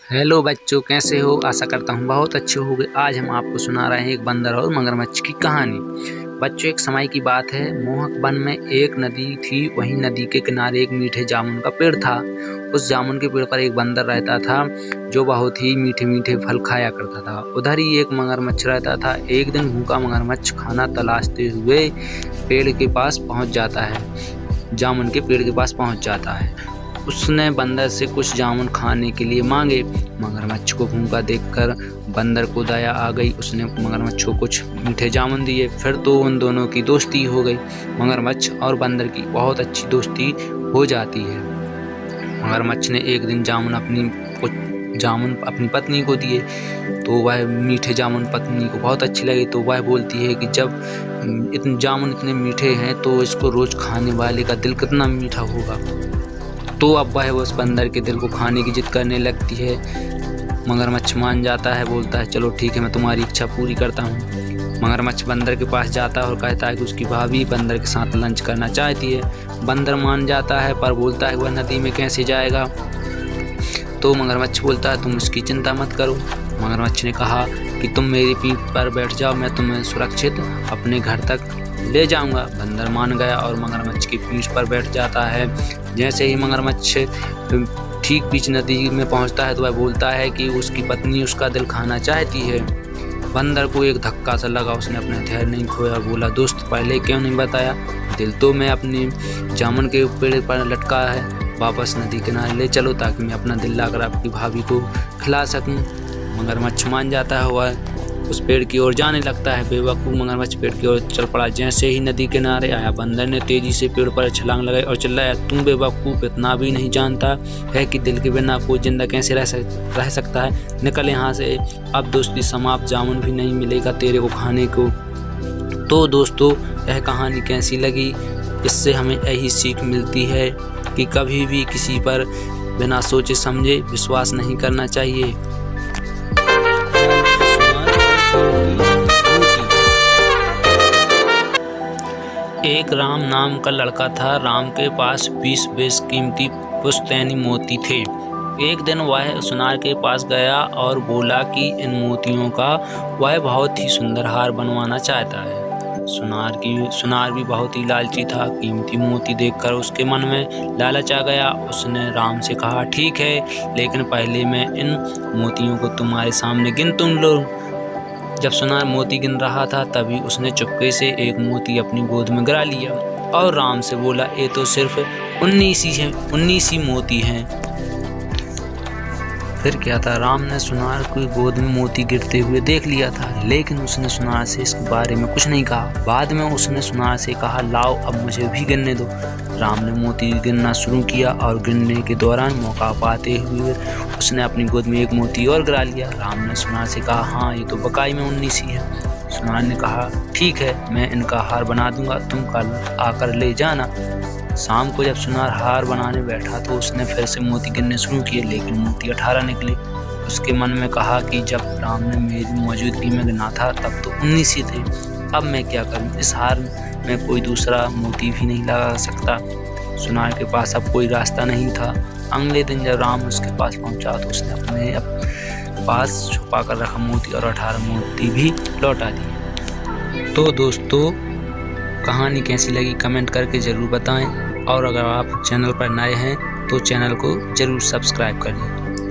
Hello बच्चों, कैसे हो? आशा करता हूँ बहुत अच्छे होंगे। आज हम आपको सुना रहे हैं एक बंदर और मगरमच्छ की कहानी। बच्चों, एक समय की बात है। मोहक वन में एक नदी थी। वहीं नदी के किनारे एक मीठे जामुन का पेड़ था। उस जामुन के पेड़ पर एक बंदर रहता था जो बहुत ही मीठे मीठे फल खाया करता था। उधर ही एक मगरमच्छ रहता था। एक दिन भूखा मगरमच्छ खाना तलाशते हुए पेड़ के पास पहुँच जाता है। जामुन के पेड़ के पास पहुँच जाता है। उसने बंदर से कुछ जामुन खाने के लिए मांगे। मगरमच्छ को भूखा देखकर बंदर को दया आ गई। उसने मगरमच्छ को कुछ मीठे जामुन दिए। फिर तो उन दोनों की दोस्ती हो गई। मगरमच्छ और बंदर की बहुत अच्छी दोस्ती हो जाती है। मगरमच्छ ने एक दिन जामुन अपनी पत्नी को दिए तो वह मीठे जामुन पत्नी को बहुत अच्छे लगे। तो वह बोलती है कि जब जामुन इतने मीठे हैं तो इसको रोज खाने वाले का दिल कितना मीठा होगा। तो अब वह उस बंदर के दिल को खाने की जिद करने लगती है। मगरमच्छ मान जाता है, बोलता है चलो ठीक है, मैं तुम्हारी इच्छा पूरी करता हूँ। मगरमच्छ बंदर के पास जाता है और कहता है कि उसकी भाभी बंदर के साथ लंच करना चाहती है। बंदर मान जाता है पर बोलता है वह नदी में कैसे जाएगा। तो मगरमच्छ बोलता है तुम उसकी चिंता मत करो। मगरमच्छ ने कहा कि तुम मेरी पीठ पर बैठ जाओ, मैं तुम्हें सुरक्षित अपने घर तक ले जाऊंगा। बंदर मान गया और मगरमच्छ की पीठ पर बैठ जाता है। जैसे ही मगरमच्छ ठीक बीच नदी में पहुंचता है तो वह बोलता है कि उसकी पत्नी उसका दिल खाना चाहती है। बंदर को एक धक्का सा लगा। उसने अपना धैर्य नहीं खोया और बोला दोस्त पहले क्यों नहीं बताया? दिल तो मैं अपनी जामुन के पेड़ पर लटका है। वापस नदी किनारे ले चलो ताकि मैं अपना दिल लाकर आपकी भाभी को खिला सकूं। मगरमच्छ मान जाता है। वह उस पेड़ की ओर जाने लगता है। बेवकूफ़ मगरमच्छ पेड़ की ओर चल पड़ा। जैसे ही नदी किनारे आया बंदर ने तेजी से पेड़ पर छलांग लगाई और चिल्लाया तुम बेवकूफ़, इतना भी नहीं जानता है कि दिल के बिना कोई जिंदा कैसे रह सकता है? निकल यहाँ से, अब दोस्ती समाप्त, जामुन भी नहीं मिलेगा तेरे को खाने को। तो दोस्तों, यह कहानी कैसी लगी? इससे हमें यही सीख मिलती है कि कभी भी किसी पर बिना सोचे समझे विश्वास नहीं करना चाहिए। एक राम नाम का लड़का था। राम के पास 20 बेशकीमती पुश्तैनी मोती थे। एक दिन वह सुनार के पास गया और बोला कि इन मोतियों का वह बहुत ही सुंदर हार बनवाना चाहता है। सुनार भी बहुत ही लालची था। कीमती मोती देखकर उसके मन में लालच आ गया। उसने राम से कहा ठीक है, लेकिन पहले मैं इन मोतियों को तुम्हारे सामने गिन तुम लो। जब सुनार मोती गिन रहा था तभी उसने चुपके से एक मोती अपनी गोद में गिरा लिया और राम से बोला ये तो सिर्फ 19 ही मोती हैं। फिर क्या था, राम ने सुनार की गोद में मोती गिरते हुए देख लिया था, लेकिन उसने सुनार से इसके बारे में कुछ नहीं कहा। बाद में उसने सुनार से कहा लाओ अब मुझे भी गिनने दो। राम ने मोती गिनना शुरू किया और गिनने के दौरान मौका पाते हुए उसने अपनी गोद में एक मोती और गिरा लिया। राम ने सुनार से कहा हाँ ये तो बकाई में 19 ही है। सुनार ने कहा ठीक है, मैं इनका हार बना दूंगा, तुम कल आकर ले जाना। शाम को जब सुनार हार बनाने बैठा तो उसने फिर से मोती गिनने शुरू किए, लेकिन मोती 18 निकले। उसके मन में कहा कि जब राम ने मेरी मौजूदगी में गिना था तब तो 19 ही थे। अब मैं क्या करूं? इस हार में कोई दूसरा मोती भी नहीं लगा सकता। सुनार के पास अब कोई रास्ता नहीं था। अगले दिन जब राम उसके पास पहुंचा तो उसने अपने पास छुपा कर रखा मोती और 18 मोती भी लौटा दिए। तो दोस्तों, कहानी कैसी लगी कमेंट करके ज़रूर बताएं और अगर आप चैनल पर नए हैं तो चैनल को ज़रूर सब्सक्राइब करें।